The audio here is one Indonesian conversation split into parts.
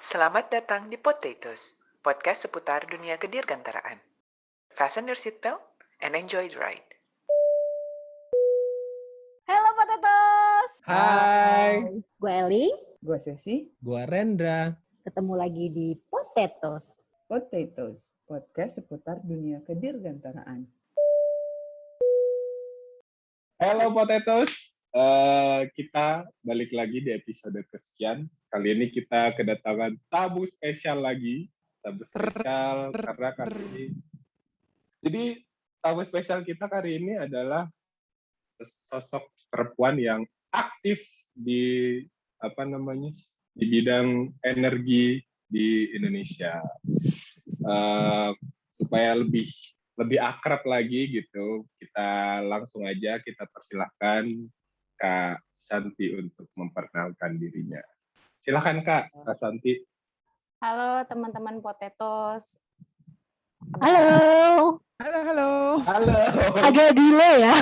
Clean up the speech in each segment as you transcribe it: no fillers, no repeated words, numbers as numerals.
Selamat datang di Potatoes, podcast seputar dunia kedirgantaraan. Fasten your seatbelt and enjoy the ride. Halo Potatoes. Hai, Gue Eli, Gue Sesi, gua Rendra. ketemu lagi di Potatoes. Potatoes, podcast seputar dunia kedirgantaraan. Halo Potatoes, kita balik lagi di episode kesekian. Kali ini kita kedatangan tamu spesial lagi. Tamu spesial karena kali ini. Jadi tamu spesial kita kali ini adalah sosok perempuan yang aktif di di bidang energi di Indonesia. Supaya lebih akrab lagi gitu, kita langsung aja kita persilahkan Kak Santi untuk memperkenalkan dirinya. Silakan Kak Santi. Halo teman-teman Potatoes. Halo. Halo. Agak delay ya.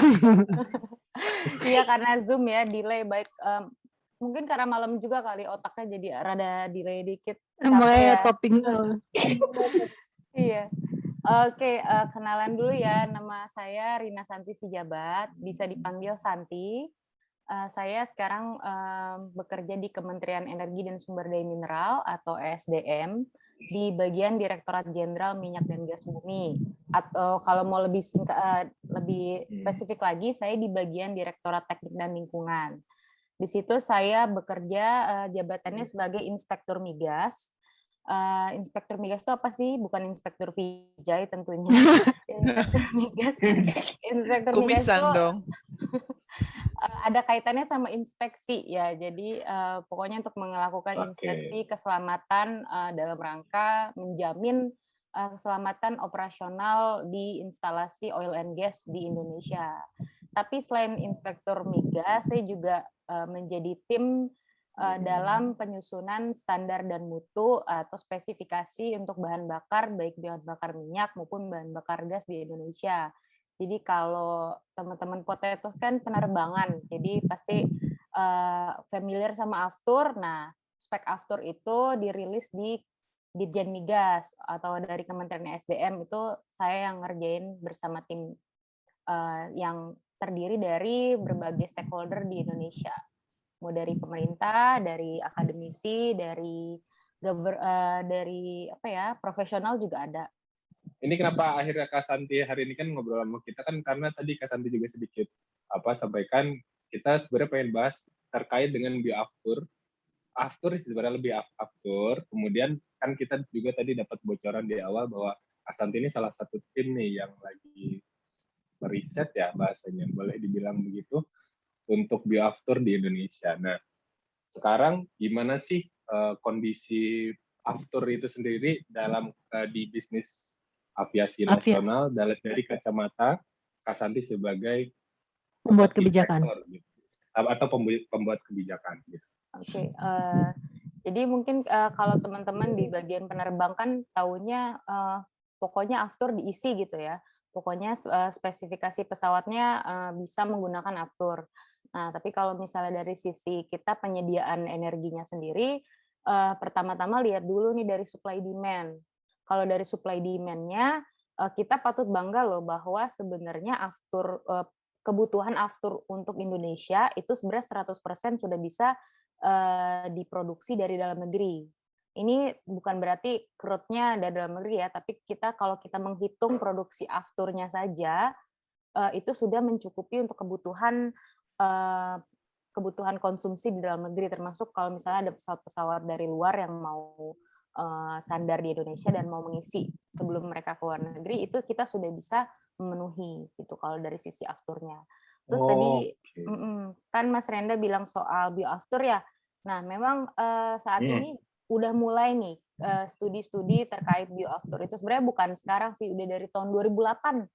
Iya karena Zoom ya, delay baik. Mungkin karena malam juga kali otaknya jadi rada delay dikit. Mulai topping. Iya. Oke, kenalan dulu ya. Nama saya Rina Santi Sijabat, bisa dipanggil Santi. Saya sekarang bekerja di Kementerian Energi dan Sumber Daya Mineral atau ESDM di bagian Direktorat Jenderal Minyak dan Gas Bumi. Atau kalau mau lebih lebih spesifik lagi, saya di bagian Direktorat Teknik dan Lingkungan. Di situ saya bekerja jabatannya sebagai Inspektur Migas. Inspektur migas itu apa sih? Bukan inspektur Vijay tentunya. Inspektur migas itu dong. ada kaitannya sama inspeksi ya. Jadi pokoknya untuk melakukan inspeksi keselamatan dalam rangka menjamin keselamatan operasional di instalasi oil and gas di Indonesia. Tapi selain inspektur migas, saya juga menjadi tim dalam penyusunan standar dan mutu atau spesifikasi untuk bahan bakar, baik bahan bakar minyak maupun bahan bakar gas di Indonesia. Jadi kalau teman-teman Potatoes kan penerbangan, jadi pasti familiar sama Aftur. Nah, spek Aftur itu dirilis di Ditjen Migas atau dari Kementerian SDM, itu saya yang ngerjain bersama tim yang terdiri dari berbagai stakeholder di Indonesia. Mau dari pemerintah, dari akademisi, dari profesional juga ada. Ini kenapa akhirnya Kak Santi hari ini kan ngobrol sama kita kan karena tadi Kak Santi juga sedikit sampaikan kita sebenarnya pengen bahas terkait dengan bioaftur. Aftur sebenarnya lebih aftur. Kemudian kan kita juga tadi dapat bocoran di awal bahwa Kak Santi ini salah satu tim nih yang lagi meriset ya bahasanya, boleh dibilang begitu, untuk bioaftur di Indonesia. Nah, sekarang gimana sih kondisi aftur itu sendiri dalam di bisnis aviasi nasional dari kacamata Kak Santi sebagai Pembuat kebijakan gitu, atau pembuat kebijakan gitu. Oke, jadi mungkin kalau teman-teman di bagian penerbangan taunya pokoknya aftur diisi gitu ya. Pokoknya spesifikasi pesawatnya bisa menggunakan aftur. Nah, tapi kalau misalnya dari sisi kita penyediaan energinya sendiri, pertama-tama lihat dulu nih dari supply demand. Kalau dari supply demand-nya, kita patut bangga loh bahwa sebenarnya aftur kebutuhan aftur untuk Indonesia itu sebenarnya 100% sudah bisa diproduksi dari dalam negeri. Ini bukan berarti crude-nya dari dalam negeri ya, tapi kalau kita menghitung produksi afturnya saja, itu sudah mencukupi untuk kebutuhan konsumsi di dalam negeri, termasuk kalau misalnya ada pesawat-pesawat dari luar yang mau sandar di Indonesia dan mau mengisi sebelum mereka ke luar negeri, itu kita sudah bisa memenuhi gitu kalau dari sisi afturnya. Terus tadi kan Mas Renda bilang soal bioaftur ya. Nah, memang saat ini udah mulai nih studi-studi terkait bioaftur. Itu sebenarnya bukan sekarang sih, udah dari tahun 2008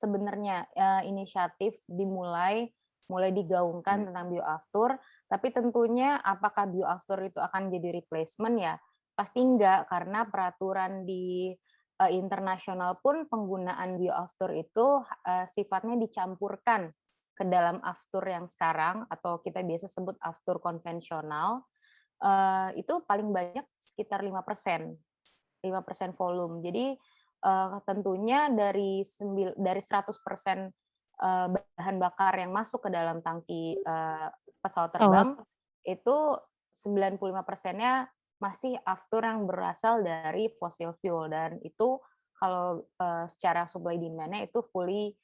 sebenarnya inisiatif mulai digaungkan tentang bioaftur. Tapi tentunya apakah bioaftur itu akan jadi replacement ya? Pasti enggak, karena peraturan di internasional pun penggunaan bioaftur itu sifatnya dicampurkan ke dalam aftur yang sekarang atau kita biasa sebut aftur konvensional. itu paling banyak sekitar 5% volume. Jadi tentunya dari 100% bahan bakar yang masuk ke dalam tangki pesawat terbang itu 95%-nya masih aftur yang berasal dari fossil fuel, dan itu kalau secara supply demand-nya itu fully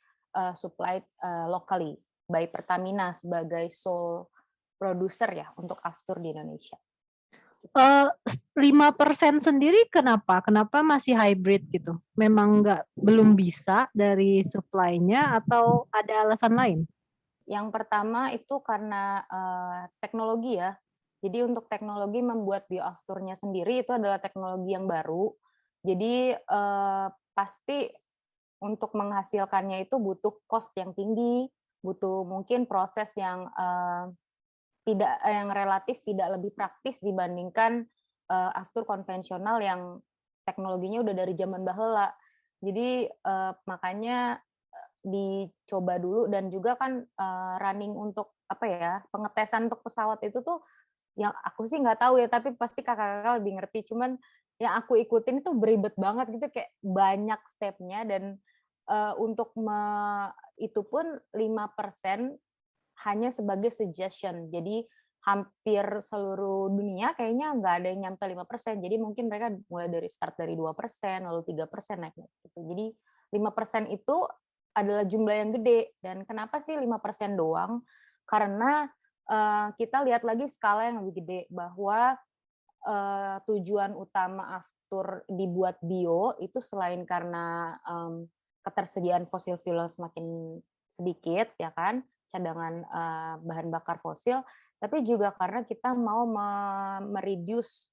supplied locally by Pertamina sebagai sole producer ya untuk aftur di Indonesia. 5% sendiri kenapa? Kenapa masih hybrid gitu? Memang belum bisa dari supply-nya atau ada alasan lain? Yang pertama itu karena teknologi ya. Jadi untuk teknologi membuat bioafturnya sendiri itu adalah teknologi yang baru. Jadi pasti untuk menghasilkannya itu butuh cost yang tinggi, butuh mungkin proses yang relatif tidak lebih praktis dibandingkan aftur konvensional yang teknologinya udah dari zaman baheula. Jadi makanya dicoba dulu, dan juga kan running untuk pengetesan untuk pesawat itu tuh yang aku sih nggak tahu ya, tapi pasti kakak-kakak lebih ngerti. Cuman yang aku ikutin itu beribet banget gitu, kayak banyak stepnya, dan untuk itu pun 5% hanya sebagai suggestion. Jadi hampir seluruh dunia kayaknya nggak ada yang nyampe 5%. Jadi mungkin mereka mulai dari start dari 2%, lalu 3% naik gitu. Jadi 5% itu adalah jumlah yang gede. Dan kenapa sih 5% doang? Karena kita lihat lagi skala yang lebih gede, bahwa tujuan utama aftur dibuat bio itu selain karena ketersediaan fosil fuel semakin sedikit, ya kan, cadangan bahan bakar fosil, tapi juga karena kita mau mereduce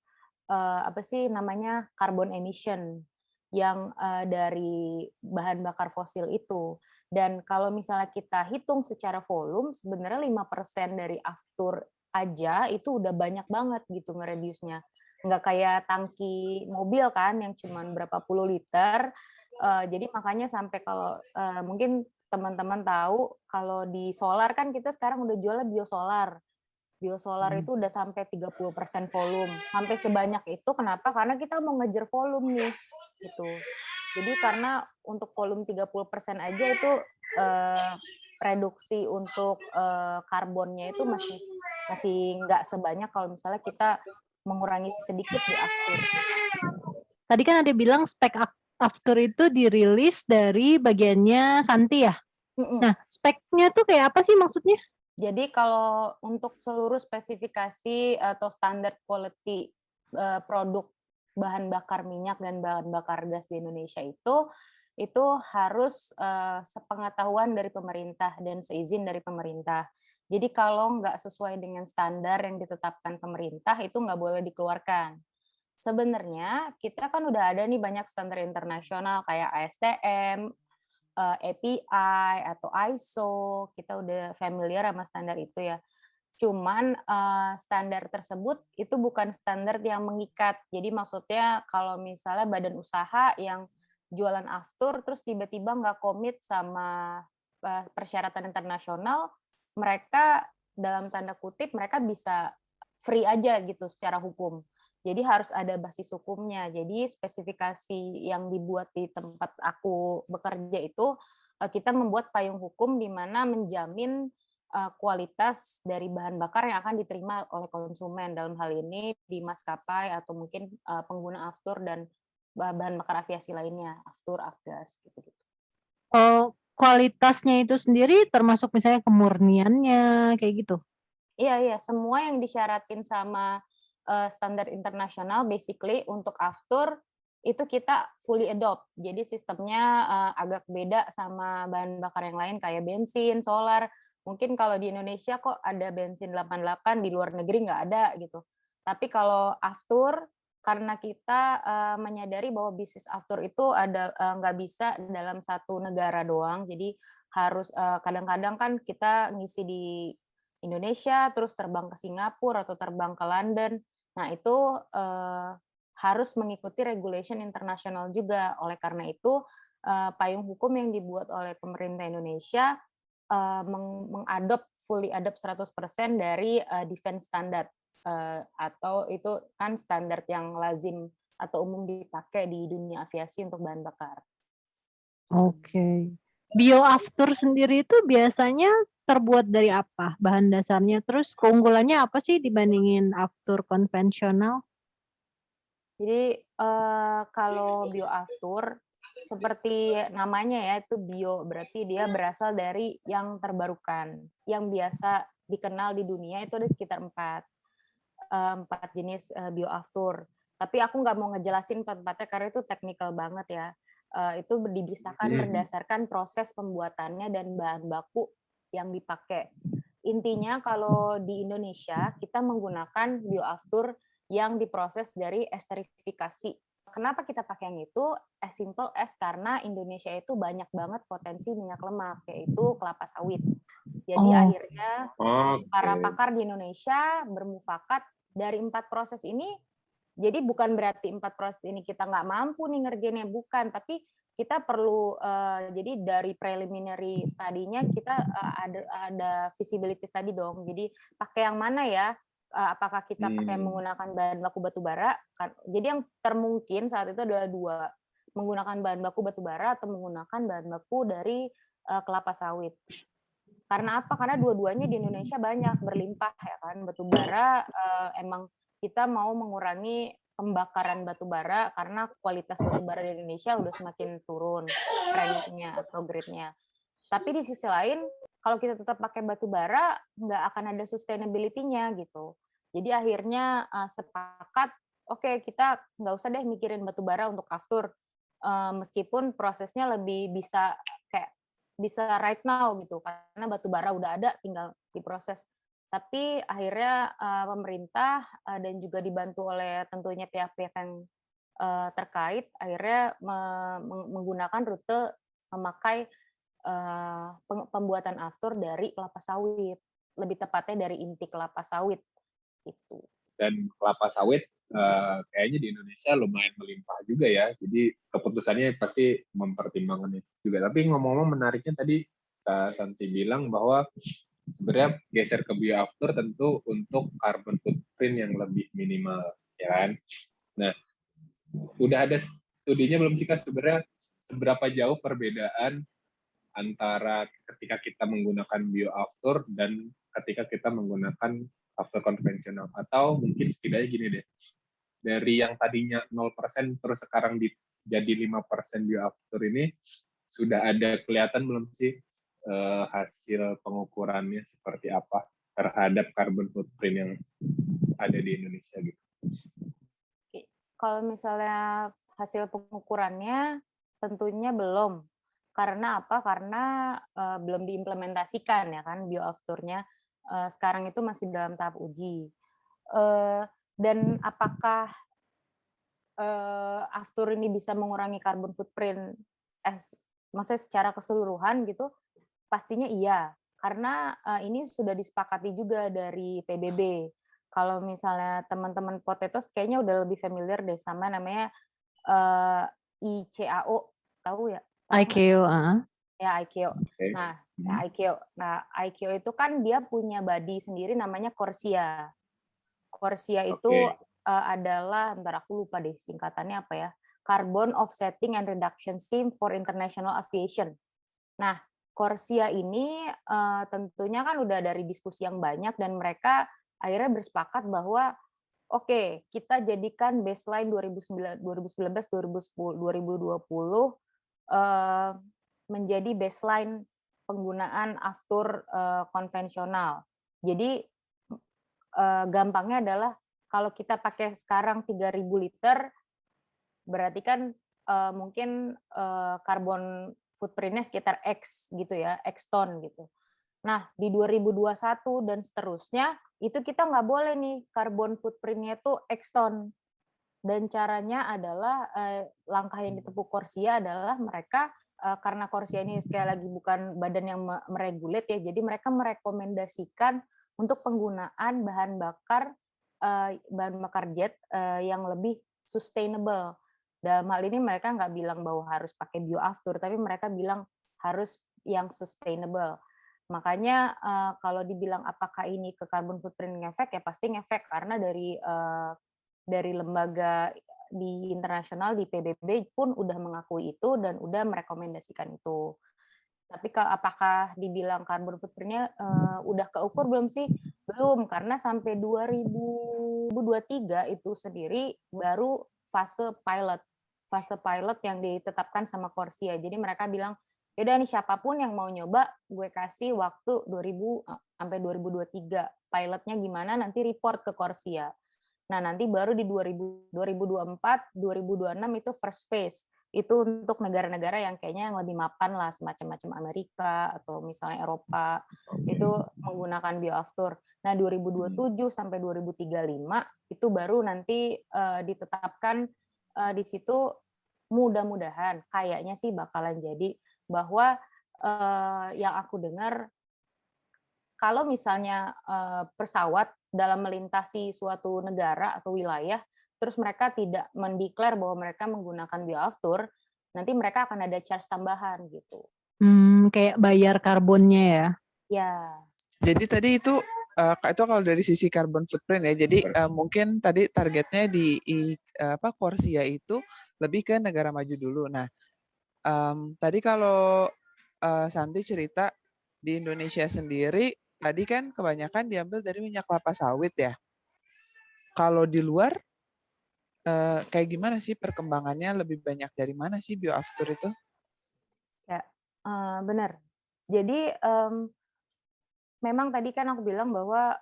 carbon emission yang dari bahan bakar fosil itu. Dan kalau misalnya kita hitung secara volume, sebenarnya 5% dari aftur aja itu udah banyak banget gitu nge-reduce-nya. Nggak kayak tangki mobil kan yang cuman berapa puluh liter. Jadi makanya sampai kalau mungkin teman-teman tahu, kalau di solar kan kita sekarang udah jualnya biosolar. Biosolar itu udah sampai 30% volume. Sampai sebanyak itu kenapa? Karena kita mau ngejar volume nih gitu. Jadi karena untuk volume 30% aja itu reduksi untuk karbonnya itu masih nggak sebanyak kalau misalnya kita mengurangi sedikit di aftur. Tadi kan ada bilang spek aftur itu dirilis dari bagiannya Santi ya? Nah, speknya tuh kayak apa sih maksudnya? Jadi kalau untuk seluruh spesifikasi atau standar quality produk bahan bakar minyak dan bahan bakar gas di Indonesia itu harus sepengetahuan dari pemerintah dan seizin dari pemerintah. Jadi kalau nggak sesuai dengan standar yang ditetapkan pemerintah itu nggak boleh dikeluarkan. Sebenarnya kita kan udah ada nih banyak standar internasional kayak ASTM, API atau ISO, kita udah familiar sama standar itu ya. Cuman standar tersebut itu bukan standar yang mengikat. Jadi maksudnya kalau misalnya badan usaha yang jualan aftur terus tiba-tiba nggak komit sama persyaratan internasional, mereka dalam tanda kutip mereka bisa free aja gitu secara hukum. Jadi harus ada basis hukumnya. Jadi spesifikasi yang dibuat di tempat aku bekerja itu kita membuat payung hukum di mana menjamin kualitas dari bahan bakar yang akan diterima oleh konsumen, dalam hal ini di maskapai atau mungkin pengguna aftur dan bahan bakar aviasi lainnya, aftur, afgas gitu-gitu. Oh, kualitasnya itu sendiri termasuk misalnya kemurniannya kayak gitu? Iya, semua yang disyaratin sama standar internasional basically untuk aftur itu kita fully adopt. Jadi sistemnya agak beda sama bahan bakar yang lain kayak bensin, solar. Mungkin kalau di Indonesia kok ada bensin 88, di luar negeri nggak ada gitu. Tapi kalau aftur, karena kita menyadari bahwa bisnis aftur itu nggak bisa dalam satu negara doang. Jadi harus kadang-kadang kan kita ngisi di Indonesia, terus terbang ke Singapura atau terbang ke London. Nah, itu harus mengikuti regulation internasional juga. Oleh karena itu, payung hukum yang dibuat oleh pemerintah Indonesia fully adopt 100% dari defense standard. atau itu kan standar yang lazim atau umum dipakai di dunia aviasi untuk bahan bakar. Oke. Bioaftur sendiri itu biasanya terbuat dari apa bahan dasarnya? Terus keunggulannya apa sih dibandingin aftur konvensional? Jadi kalau bioaftur seperti namanya ya, itu bio, berarti dia berasal dari yang terbarukan. Yang biasa dikenal di dunia itu ada sekitar 4 jenis bioaftur. Tapi aku nggak mau ngejelasin 4-4-nya karena itu teknikal banget ya. Itu dipisahkan berdasarkan proses pembuatannya dan bahan baku yang dipakai. Intinya kalau di Indonesia kita menggunakan bioaftur yang diproses dari esterifikasi. Kenapa kita pakai yang itu? As simple as karena Indonesia itu banyak banget potensi minyak lemak, yaitu kelapa sawit. Jadi akhirnya para pakar di Indonesia bermufakat dari 4 proses ini. Jadi bukan berarti 4 proses ini kita nggak mampu nih ngerjainnya, bukan. Tapi kita perlu, jadi dari preliminary study-nya kita ada feasibility study dong. Jadi pakai yang mana ya? Apakah kita pakai menggunakan bahan baku batu bara? Jadi yang termungkin saat itu adalah 2, menggunakan bahan baku batu bara atau menggunakan bahan baku dari kelapa sawit. Karena apa? Karena dua-duanya di Indonesia banyak, berlimpah ya kan. Batu bara emang kita mau mengurangi pembakaran batu bara karena kualitas batu bara di Indonesia udah semakin turun rankingnya atau grade-nya. Tapi di sisi lain, kalau kita tetap pakai batu bara, nggak akan ada sustainability-nya gitu. Jadi akhirnya sepakat, oke, kita nggak usah deh mikirin batu bara untuk aftur, meskipun prosesnya lebih bisa right now gitu, karena batu bara udah ada, tinggal diproses. Tapi akhirnya pemerintah dan juga dibantu oleh tentunya pihak-pihak yang terkait, akhirnya menggunakan rute memakai pembuatan aftur dari kelapa sawit, lebih tepatnya dari inti kelapa sawit gitu. Dan kelapa sawit kayaknya di Indonesia lumayan melimpah juga ya, jadi keputusannya pasti mempertimbangkan itu juga. Tapi ngomong-ngomong menariknya tadi Kak Santi bilang bahwa sebenarnya geser ke bioaftur tentu untuk carbon footprint yang lebih minimal, ya kan? Nah, udah ada studinya belum sih Kak sebenarnya seberapa jauh perbedaan antara ketika kita menggunakan bioaftur dan ketika kita menggunakan aftur konvensional? Atau mungkin setidaknya gini deh, dari yang tadinya 0% terus sekarang jadi 5% bioaftur ini, sudah ada kelihatan belum sih hasil pengukurannya seperti apa terhadap carbon footprint yang ada di Indonesia gitu? Kalau misalnya hasil pengukurannya tentunya belum. Karena apa? Karena belum diimplementasikan ya kan bioafturnya. Sekarang itu masih dalam tahap uji. Dan apakah aftur ini bisa mengurangi carbon footprint maksudnya secara keseluruhan gitu? Pastinya iya. Karena ini sudah disepakati juga dari PBB. Kalau misalnya teman-teman potatoes kayaknya udah lebih familiar deh sama namanya ICAO, tahu ya? ICAO, Ya, ICAO. Nah, ICAO itu kan dia punya body sendiri namanya CORSIA. CORSIA itu adalah, bentar aku lupa deh singkatannya apa ya, Carbon Offsetting and Reduction Scheme for International Aviation. Nah, CORSIA ini tentunya kan udah dari diskusi yang banyak dan mereka akhirnya bersepakat bahwa oke, kita jadikan baseline 2019-2020 menjadi baseline penggunaan aftur konvensional. Jadi gampangnya adalah kalau kita pakai sekarang 3.000 liter, berarti kan mungkin karbon footprint-nya sekitar X gitu ya, X ton gitu. Nah, di 2021 dan seterusnya, itu kita nggak boleh nih karbon footprint-nya itu X ton. Dan caranya adalah, langkah yang ditempuh CORSIA adalah mereka, karena CORSIA ini sekali lagi bukan badan yang meregulat ya, jadi mereka merekomendasikan untuk penggunaan bahan bakar jet yang lebih sustainable. Dalam hal ini mereka nggak bilang bahwa harus pakai bioaftur, tapi mereka bilang harus yang sustainable. Makanya kalau dibilang apakah ini ke carbon footprint ngefek, ya pasti ngefek karena dari lembaga di internasional di PBB pun udah mengakui itu dan udah merekomendasikan itu. Tapi apakah dibilang carbon footprint-nya udah keukur belum sih? Belum, karena sampai 2023 itu sendiri baru fase pilot. Fase pilot yang ditetapkan sama Corsia. Jadi mereka bilang, yaudah nih siapapun yang mau nyoba, gue kasih waktu 2000 sampai 2023. Pilotnya gimana, nanti report ke Corsia. Nah, nanti baru di 2024, 2026 itu first phase. Itu untuk negara-negara yang kayaknya yang lebih mapan lah, semacam Amerika atau misalnya Eropa, itu menggunakan bioaftur. Nah, 2027 sampai 2035 itu baru nanti ditetapkan di situ, mudah-mudahan kayaknya sih bakalan jadi bahwa yang aku dengar kalau misalnya pesawat dalam melintasi suatu negara atau wilayah, terus mereka tidak mendeklar bahwa mereka menggunakan bioaftur, nanti mereka akan ada charge tambahan gitu. Kayak bayar karbonnya ya? Ya. Jadi tadi itu kalau dari sisi carbon footprint ya. Jadi mungkin tadi targetnya di Corsia itu lebih ke negara maju dulu. Nah, tadi kalau Santi cerita di Indonesia sendiri, tadi kan kebanyakan diambil dari minyak kelapa sawit ya. Kalau di luar, kayak gimana sih perkembangannya? Lebih banyak dari mana sih bioaftur itu? Ya, benar. Jadi memang tadi kan aku bilang bahwa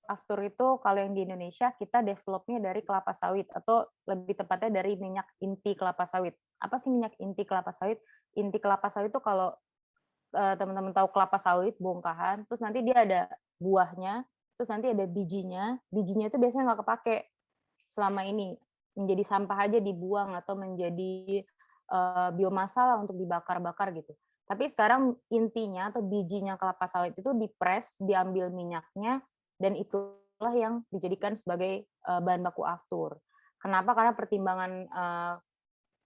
aftur itu kalau yang di Indonesia kita developnya dari kelapa sawit atau lebih tepatnya dari minyak inti kelapa sawit. Apa sih minyak inti kelapa sawit? Inti kelapa sawit itu kalau teman-teman tahu kelapa sawit bongkahan, terus nanti dia ada buahnya, terus nanti ada bijinya. Bijinya itu biasanya nggak kepake selama ini, menjadi sampah aja dibuang atau menjadi biomasa lah untuk dibakar-bakar gitu. Tapi sekarang intinya atau bijinya kelapa sawit itu dipres, diambil minyaknya, dan itulah yang dijadikan sebagai bahan baku aftur. Kenapa? Karena pertimbangan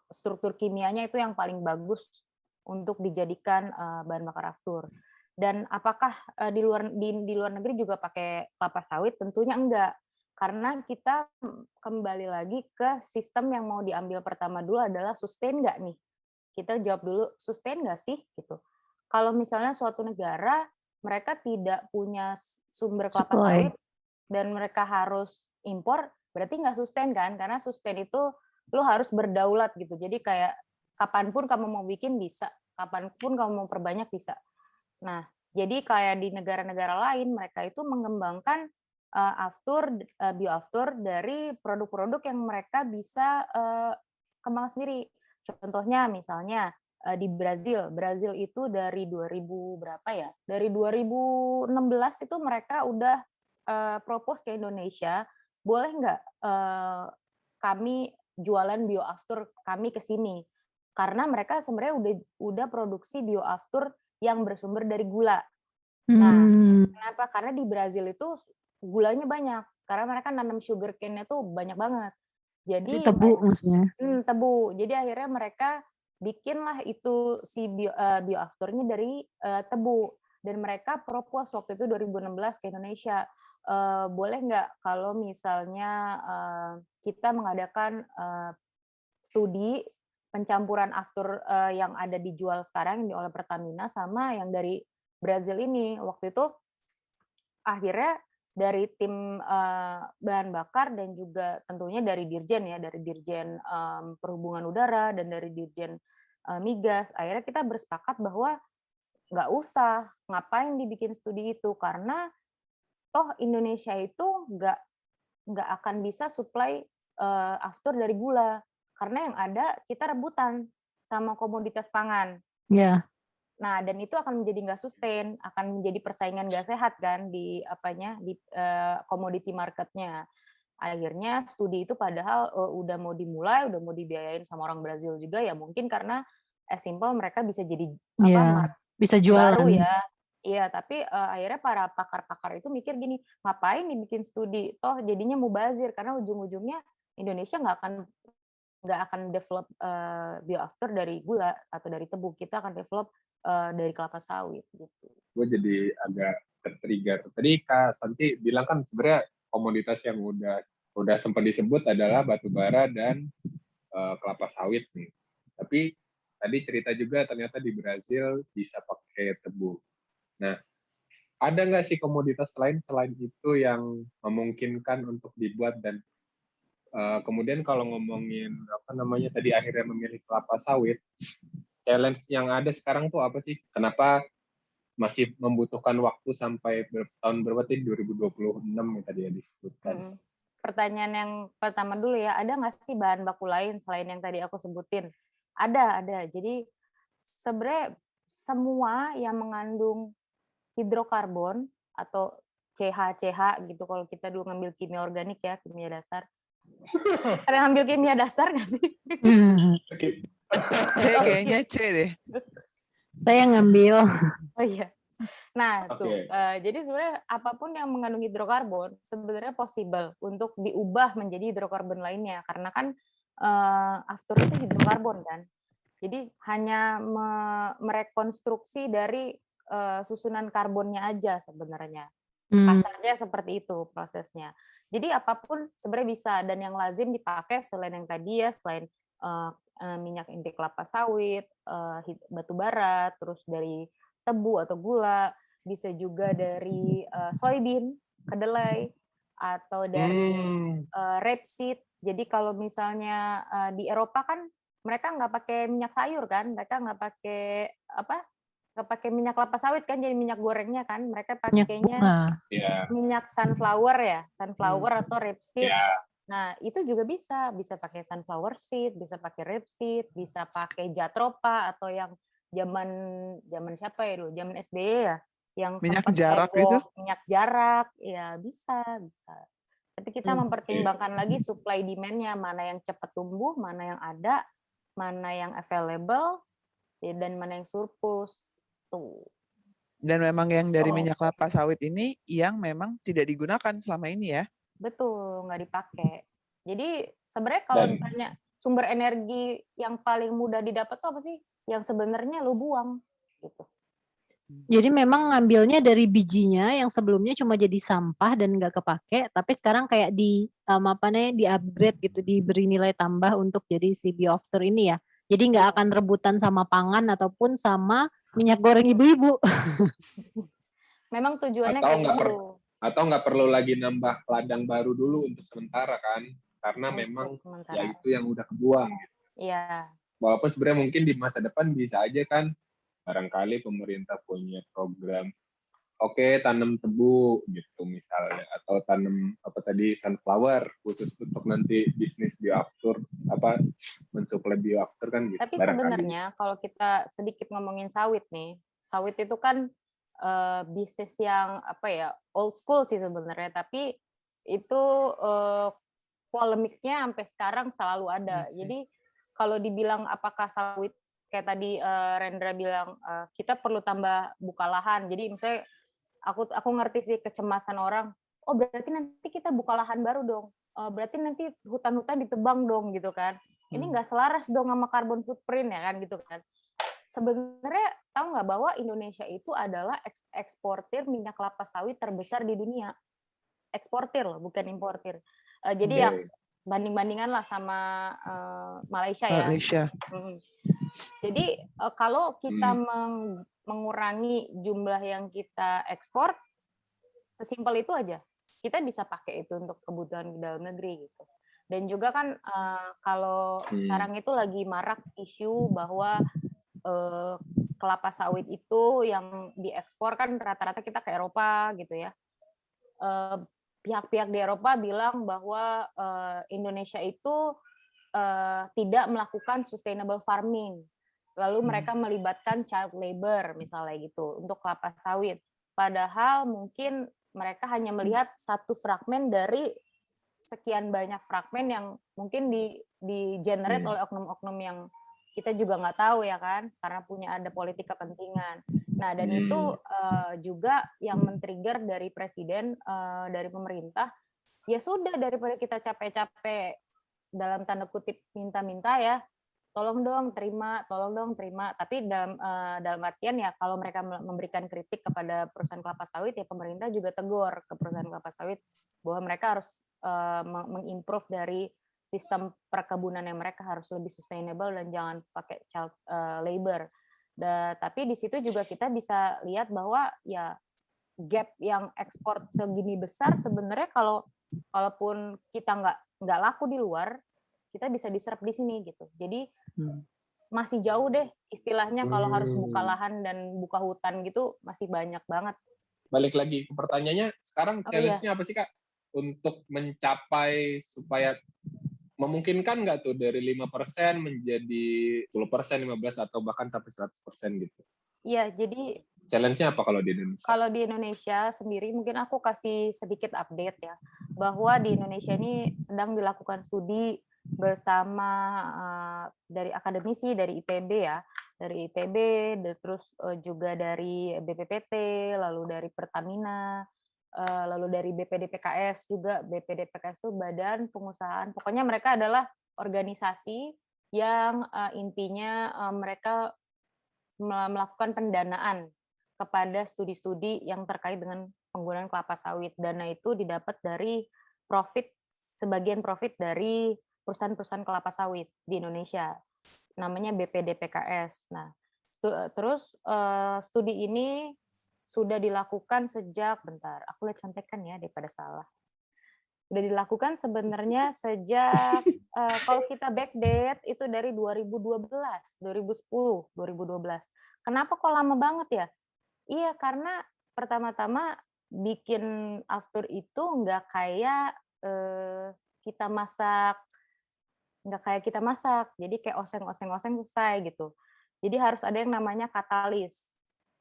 struktur kimianya itu yang paling bagus untuk dijadikan bahan bakar aftur. Dan apakah di luar negeri juga pakai kelapa sawit? Tentunya enggak. Karena kita kembali lagi ke sistem yang mau diambil pertama dulu adalah sustain nggak nih? Kita jawab dulu, sustain nggak sih? Gitu. Kalau misalnya suatu negara, mereka tidak punya sumber kelapa sawit, dan mereka harus impor, berarti nggak sustain kan? Karena sustain itu lo harus berdaulat gitu. Jadi kayak kapanpun kamu mau bikin bisa, kapanpun kamu mau perbanyak bisa. Nah, jadi kayak di negara-negara lain, mereka itu mengembangkan bioaftur dari produk-produk yang mereka bisa kembang sendiri. Contohnya misalnya di Brazil itu dari 2000 berapa ya? Dari 2016 itu mereka udah propose ke Indonesia, boleh nggak kami jualan bioaftur kami ke sini? Karena mereka sebenarnya udah produksi bioaftur yang bersumber dari gula. Nah, kenapa? Karena di Brazil itu gulanya banyak, karena mereka nanam sugar cane-nya tuh banyak banget. Jadi tebu maksudnya. Tebu. Jadi akhirnya mereka bikinlah itu si bioafturnya dari tebu, dan mereka propose waktu itu 2016 ke Indonesia, boleh nggak kalau misalnya kita mengadakan studi pencampuran aftur yang ada dijual sekarang oleh Pertamina sama yang dari Brazil ini. Waktu itu akhirnya dari tim bahan bakar dan juga tentunya dari Dirjen ya, dari Dirjen Perhubungan Udara dan dari Dirjen Migas, akhirnya kita bersepakat bahwa nggak usah, ngapain dibikin studi itu, karena toh Indonesia itu nggak akan bisa supply aftur dari gula, karena yang ada kita rebutan sama komoditas pangan. Yeah. Nah, dan itu akan menjadi nggak sustain, akan menjadi persaingan nggak sehat kan di commodity marketnya. Akhirnya studi itu padahal udah mau dimulai, udah mau dibiayain sama orang Brazil juga, ya mungkin karena as simple mereka bisa jadi bisa jualan baru ya. Iya, tapi akhirnya para pakar-pakar itu mikir gini, ngapain dibikin studi? Toh jadinya mubazir, karena ujung-ujungnya Indonesia nggak akan develop bioaftur dari gula atau dari tebu. Kita akan develop dari kelapa sawit gitu. Gue jadi agak tertrigger. Tadi Kak Santi bilang kan sebenarnya komoditas yang udah sempat disebut adalah batu bara dan kelapa sawit nih. Tapi tadi cerita juga ternyata di Brazil bisa pakai tebu. Nah, ada nggak sih komoditas lain selain itu yang memungkinkan untuk dibuat dan kemudian kalau ngomongin apa namanya tadi akhirnya memilih kelapa sawit, challenge yang ada sekarang tuh apa sih? Kenapa masih membutuhkan waktu sampai tahun berapa tadi 2026 yang tadi ya disebutkan? Pertanyaan yang pertama dulu ya, ada nggak sih bahan baku lain selain yang tadi aku sebutin? Ada. Jadi sebenarnya semua yang mengandung hidrokarbon atau CH gitu kalau kita dulu ngambil kimia organik ya, kimia dasar. Ada ngambil kimia dasar nggak sih? C kayaknya C deh. Saya ngambil. Oh iya. Nah, tuh. Jadi sebenarnya apapun yang mengandung hidrokarbon sebenarnya possible untuk diubah menjadi hidrokarbon lainnya karena kan aftur itu hidrokarbon kan. Jadi hanya merekonstruksi dari susunan karbonnya aja sebenarnya. Kasarnya seperti itu prosesnya. Jadi apapun sebenarnya bisa dan yang lazim dipakai selain yang tadi ya, selain minyak inti kelapa sawit, batu bara, terus dari tebu atau gula, bisa juga dari soybean, kedelai, atau dari rapeseed. Jadi kalau misalnya di Eropa kan mereka nggak pakai minyak sayur kan, mereka nggak pakai minyak kelapa sawit kan, jadi minyak gorengnya kan, mereka pakainya minyak sunflower ya, sunflower atau rapeseed. Nah, itu juga bisa pakai sunflower seed, bisa pakai rapeseed, bisa pakai jatropa atau yang zaman siapa ya dulu, zaman SBY ya, yang minyak sempat jarak heboh, itu? minyak jarak, ya bisa. Tapi kita mempertimbangkan lagi supply demand-nya, mana yang cepat tumbuh, mana yang ada, mana yang available, dan mana yang surplus. Tuh. Dan memang yang dari minyak kelapa sawit ini yang memang tidak digunakan selama ini ya? Betul, nggak dipakai. Jadi sebenarnya kalau ditanya sumber energi yang paling mudah didapat tuh apa sih? Yang sebenarnya lu buang gitu. Jadi memang ngambilnya dari bijinya yang sebelumnya cuma jadi sampah dan nggak kepake, tapi sekarang kayak di upgrade gitu, diberi nilai tambah untuk jadi si bioafter ini ya. Jadi nggak akan rebutan sama pangan ataupun sama minyak goreng ibu-ibu. Memang tujuannya kayak gitu. Atau nggak perlu lagi nambah ladang baru dulu untuk sementara kan, karena memang ya itu yang udah kebuang gitu. Iya. Walaupun sebenarnya mungkin di masa depan bisa aja kan, barangkali pemerintah punya program, tanam tebu gitu misalnya, atau tanam sunflower khusus untuk nanti bisnis bioaftur, mensuplai bioaftur kan gitu. Tapi sebenarnya kalau kita sedikit ngomongin sawit nih, sawit itu kan bisnis yang old school sih sebenarnya, tapi itu polemiknya sampai sekarang selalu ada. Jadi kalau dibilang apakah sawit kayak tadi Rendra bilang kita perlu tambah buka lahan. Jadi misalnya aku ngerti sih kecemasan orang. Oh berarti nanti kita buka lahan baru dong. Berarti nanti hutan-hutan ditebang dong gitu kan. Ini nggak selaras dong sama carbon footprint ya kan gitu kan. Sebenarnya tahu nggak bahwa Indonesia itu adalah eksportir minyak kelapa sawit terbesar di dunia. Eksportir loh, bukan importir. Jadi ya banding-bandingan lah sama Malaysia ya. Jadi kalau kita mengurangi jumlah yang kita ekspor, sesimpel itu aja. Kita bisa pakai itu untuk kebutuhan di dalam negeri gitu. Dan juga kan kalau sekarang itu lagi marak isu bahwa kelapa sawit itu yang diekspor kan rata-rata kita ke Eropa gitu ya. Pihak-pihak di Eropa bilang bahwa Indonesia itu tidak melakukan sustainable farming. Lalu mereka melibatkan child labor misalnya gitu untuk kelapa sawit. Padahal mungkin mereka hanya melihat satu fragmen dari sekian banyak fragmen yang mungkin di generate oleh oknum-oknum yang kita juga nggak tahu ya kan, karena punya ada politik kepentingan. Nah dan itu juga yang men-trigger dari presiden, dari pemerintah, ya sudah daripada kita capek-capek dalam tanda kutip minta-minta ya, tolong dong terima, tapi dalam artian ya kalau mereka memberikan kritik kepada perusahaan kelapa sawit ya pemerintah juga tegur ke perusahaan kelapa sawit bahwa mereka harus mengimprove dari sistem perkebunan yang mereka harus lebih sustainable dan jangan pakai child labor. Tapi di situ juga kita bisa lihat bahwa ya gap yang ekspor segini besar sebenarnya kalaupun kita nggak laku di luar, kita bisa diserap di sini gitu. Jadi masih jauh deh istilahnya kalau harus buka lahan dan buka hutan gitu masih banyak banget. Balik lagi ke pertanyaannya, sekarang challenge-nya apa sih Kak? Untuk mencapai supaya memungkinkan nggak tuh dari 5% menjadi 10%, 15% atau bahkan sampai 100% gitu? Iya, jadi challenge-nya apa kalau di Indonesia? Kalau di Indonesia sendiri mungkin aku kasih sedikit update ya, bahwa di Indonesia ini sedang dilakukan studi bersama dari akademisi dari ITB ya, terus juga dari BPPT, lalu dari Pertamina, lalu dari BPDPKS juga. BPDPKS itu Badan Pengusahaan, pokoknya mereka adalah organisasi yang intinya mereka melakukan pendanaan kepada studi-studi yang terkait dengan penggunaan kelapa sawit. Dana itu didapat dari sebagian profit dari perusahaan-perusahaaan kelapa sawit di Indonesia. Namanya BPDPKS. Nah, terus studi ini sudah dilakukan sejak, bentar, aku lihat contekan ya daripada salah. Sudah dilakukan sebenarnya sejak kalau kita backdate itu dari 2012, 2010, 2012. Kenapa kok lama banget ya? Iya, karena pertama-tama bikin aftur itu nggak kayak kita masak, jadi kayak oseng-oseng selesai gitu. Jadi harus ada yang namanya katalis,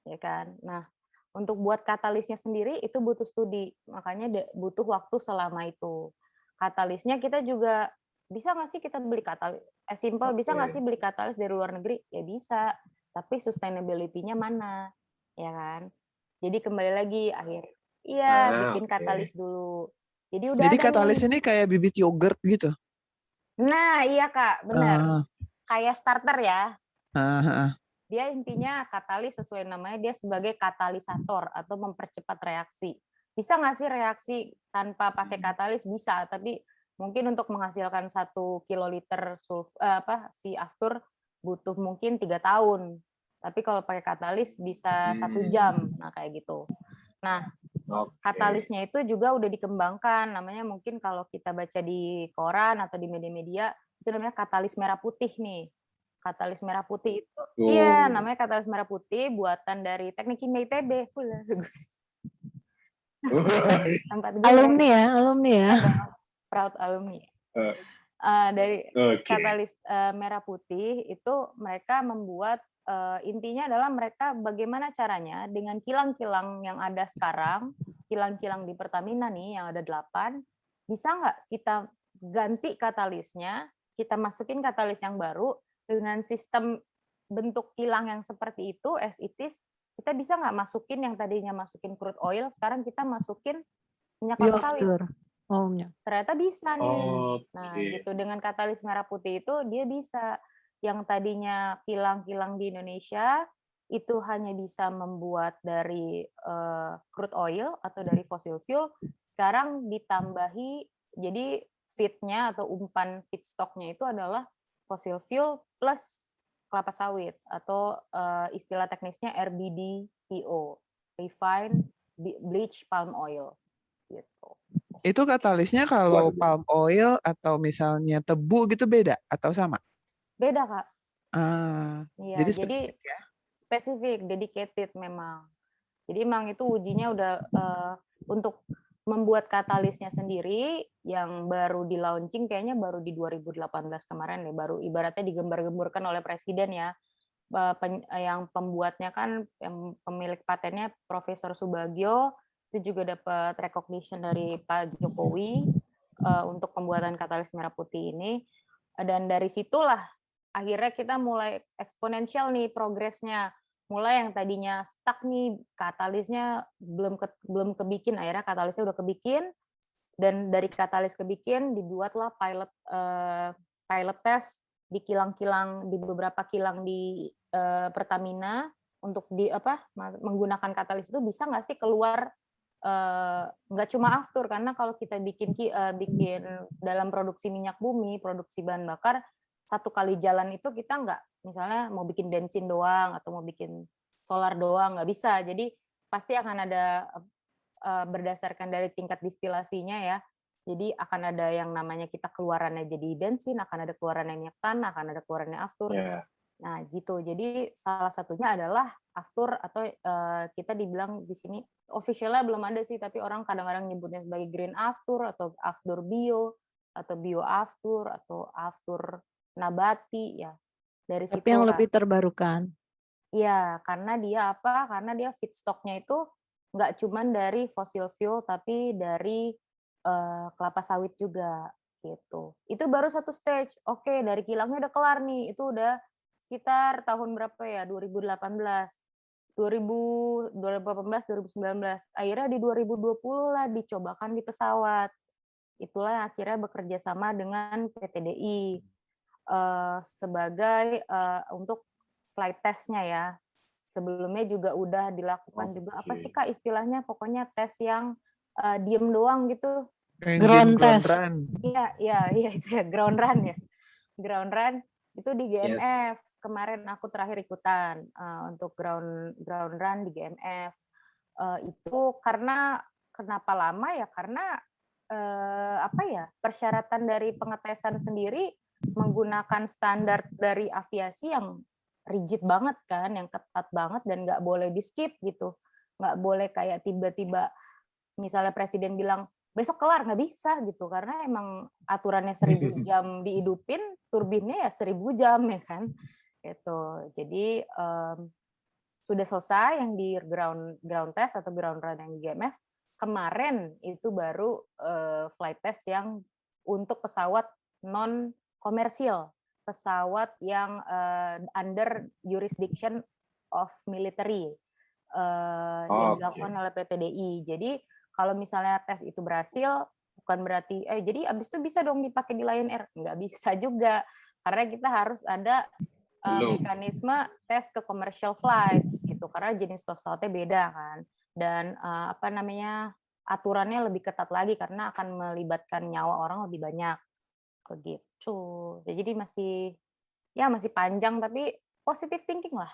ya kan? Nah, untuk buat katalisnya sendiri itu butuh studi, makanya butuh waktu selama itu. Katalisnya kita juga bisa nggak sih kita beli katalis? Simple, bisa nggak sih beli katalis dari luar negeri? Ya bisa, tapi sustainability-nya mana? Ya kan? Jadi kembali lagi bikin katalis dulu. Jadi udah ada katalis nih. ini kayak bibit yogurt gitu. Nah, iya Kak, benar. Kayak starter ya. Dia intinya katalis sesuai namanya, dia sebagai katalisator atau mempercepat reaksi. Bisa nggak sih reaksi tanpa pakai katalis? Bisa, tapi mungkin untuk menghasilkan 1 kiloliter si aftur butuh mungkin 3 tahun. Tapi kalau pakai katalis bisa 1 jam, nah kayak gitu. Nah, katalisnya itu juga udah dikembangkan, namanya mungkin kalau kita baca di koran atau di media-media, itu namanya katalis merah putih nih. Katalis merah putih itu, iya namanya katalis merah putih, buatan dari Teknik Kimia ITB. Alumni ya. Proud alumni. Dari katalis merah putih itu mereka membuat intinya adalah mereka bagaimana caranya dengan kilang-kilang yang ada sekarang, kilang-kilang di Pertamina nih yang ada 8, bisa nggak kita ganti katalisnya, kita masukin katalis yang baru dengan sistem bentuk kilang yang seperti itu as it is, kita bisa nggak masukin yang tadinya masukin crude oil, sekarang kita masukin minyak kelapa sawit. Ternyata bisa nih. Nah, gitu dengan katalis merah putih itu dia bisa yang tadinya kilang-kilang di Indonesia itu hanya bisa membuat dari crude oil atau dari fossil fuel, sekarang ditambahi jadi feed-nya atau umpan feedstock-nya itu adalah fossil fuel plus kelapa sawit atau istilah teknisnya RBDPO, refined bleach palm oil gitu. Itu katalisnya kalau palm oil atau misalnya tebu gitu beda atau sama? Beda, Kak. Jadi spesifik ya? Spesifik, dedicated memang. Jadi memang itu ujinya udah untuk membuat katalisnya sendiri yang baru di launching kayaknya baru di 2018 kemarin ya, baru ibaratnya digembar-gemburkan oleh presiden ya. Yang pembuatnya kan yang pemilik patennya Profesor Subagio itu juga dapat recognition dari Pak Jokowi untuk pembuatan katalis merah putih ini, dan dari situlah akhirnya kita mulai eksponensial nih progresnya, mulai yang tadinya stuck nih katalisnya belum kebikin, akhirnya katalisnya udah kebikin, dan dari katalis kebikin dibuatlah pilot test di kilang-kilang, di beberapa kilang di Pertamina untuk menggunakan katalis itu bisa nggak sih keluar nggak cuma aftur, karena kalau kita bikin dalam produksi minyak bumi, produksi bahan bakar, satu kali jalan itu kita nggak, misalnya mau bikin bensin doang atau mau bikin solar doang, nggak bisa. Jadi pasti akan ada berdasarkan dari tingkat distilasinya ya. Jadi akan ada yang namanya kita keluarannya jadi bensin, akan ada keluarannya minyak tanah, akan ada keluarannya aftur. Nah, gitu. Jadi salah satunya adalah aftur atau kita dibilang di sini officialnya belum ada sih, tapi orang kadang-kadang nyebutnya sebagai green aftur atau aftur bio atau bio aftur atau aftur nabati ya. Dari Tapi situ yang lah. lebih terbarukan. Iya, karena dia apa? Karena dia feedstocknya itu nggak cuman dari fossil fuel, tapi dari kelapa sawit juga gitu. Itu baru satu stage. Oke, dari kilangnya udah kelar nih. Itu udah sekitar tahun berapa ya? 2018. 2018, 2019. Akhirnya di 2020 lah dicobakan di pesawat. Itulah yang akhirnya bekerja sama dengan PT.DI sebagai untuk flight test-nya ya. Sebelumnya juga udah dilakukan juga apa sih Kak istilahnya, pokoknya tes yang diem doang gitu. Ground test. Iya itu ya, ground run ya. Ground run itu di GMF. Kemarin aku terakhir ikutan untuk ground run di GMF. Itu karena kenapa lama ya? Karena persyaratan dari pengetesan sendiri menggunakan standar dari aviasi yang rigid banget kan, yang ketat banget dan nggak boleh di skip gitu, nggak boleh kayak tiba-tiba misalnya presiden bilang besok kelar, nggak bisa gitu, karena emang aturannya 1000 jam dihidupin, turbinnya ya 1000 jam ya kan, gitu. Jadi sudah selesai yang di ground test atau ground run yang di GMF. Kemarin itu baru flight test yang untuk pesawat non komersial, pesawat yang under jurisdiction of military yang dilakukan oleh PT.DI. Jadi kalau misalnya tes itu berhasil, bukan berarti jadi abis itu bisa dong dipakai di Lion Air, nggak bisa juga, karena kita harus ada mekanisme tes ke commercial flight gitu, karena jenis pesawatnya beda kan, dan aturannya lebih ketat lagi karena akan melibatkan nyawa orang lebih banyak begitu. Jadi masih panjang, tapi positive thinking lah.